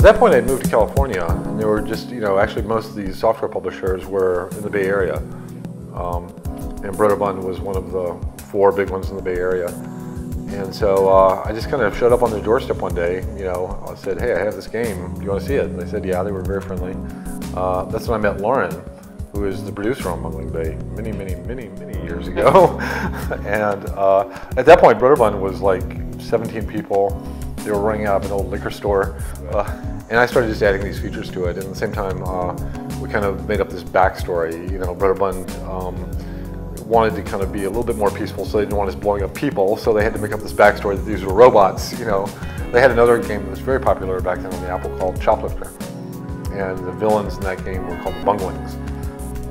at that point I'd moved to California, and there were just, actually most of these software publishers were in the Bay Area. And Broderbund was one of the 4 big ones in the Bay Area. And so I just kind of showed up on their doorstep one day, I said, hey, I have this game, do you want to see it? And they said, yeah, they were very friendly. That's when I met Lauren, who is the producer on Bungeling Bay many years ago. And at that point, Broderbund was like 17 people. They were running out of an old liquor store. And I started just adding these features to it. And at the same time, we kind of made up this backstory. Broderbund wanted to kind of be a little bit more peaceful, so they didn't want us blowing up people, so they had to make up this backstory that these were robots. They had another game that was very popular back then on the Apple called Shoplifter. And the villains in that game were called Bungelings.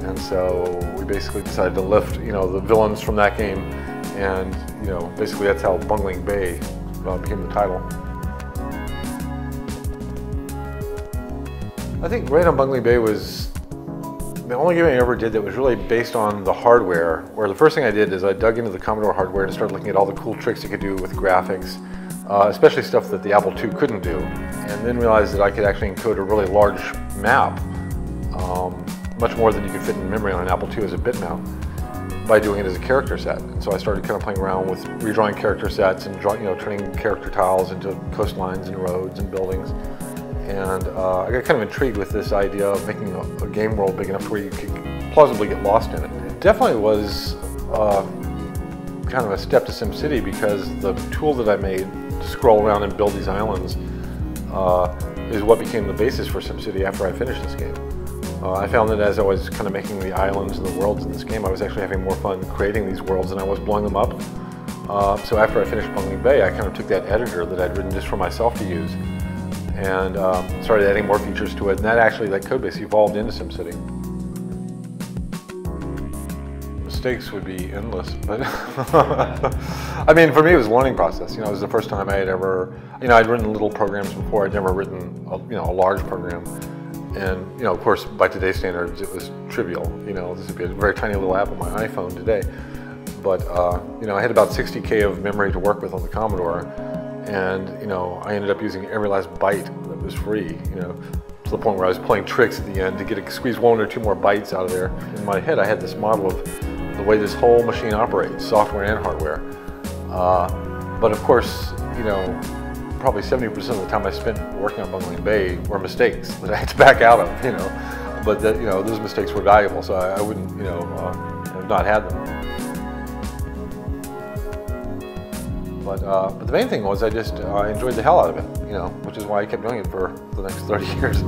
And so we basically decided to lift, the villains from that game, and basically that's how Bungeling Bay became the title. I think Wright on Bungeling Bay was the only game I ever did that was really based on the hardware, where the first thing I did is I dug into the Commodore hardware and started looking at all the cool tricks you could do with graphics, especially stuff that the Apple II couldn't do, and then realized that I could actually encode a really large map, much more than you could fit in memory on an Apple II as a bitmap, by doing it as a character set. And so I started kind of playing around with redrawing character sets and turning character tiles into coastlines and roads and buildings. And I got kind of intrigued with this idea of making a game world big enough to where you could plausibly get lost in it. It definitely was kind of a step to SimCity, because the tool that I made to scroll around and build these islands is what became the basis for SimCity after I finished this game. I found that as I was kind of making the islands and the worlds in this game, I was actually having more fun creating these worlds than I was blowing them up. So after I finished Bungeling Bay, I kind of took that editor that I'd written just for myself to use, and started adding more features to it, and that code base evolved into SimCity. Mistakes would be endless, but I mean, for me it was a learning process. It was the first time I had ever, I'd written little programs before. I'd never written a large program, and of course by today's standards it was trivial. This would be a very tiny little app on my iPhone today, but I had about 60K of memory to work with on the Commodore. And I ended up using every last byte that was free, to the point where I was playing tricks at the end to squeeze 1 or 2 more bytes out of there. In my head, I had this model of the way this whole machine operates, software and hardware. But of course, probably 70% of the time I spent working on Bungeling Bay were mistakes that I had to back out of, But those mistakes were valuable, so I wouldn't, have not had them. But the main thing was I enjoyed the hell out of it, which is why I kept doing it for the next 30 years.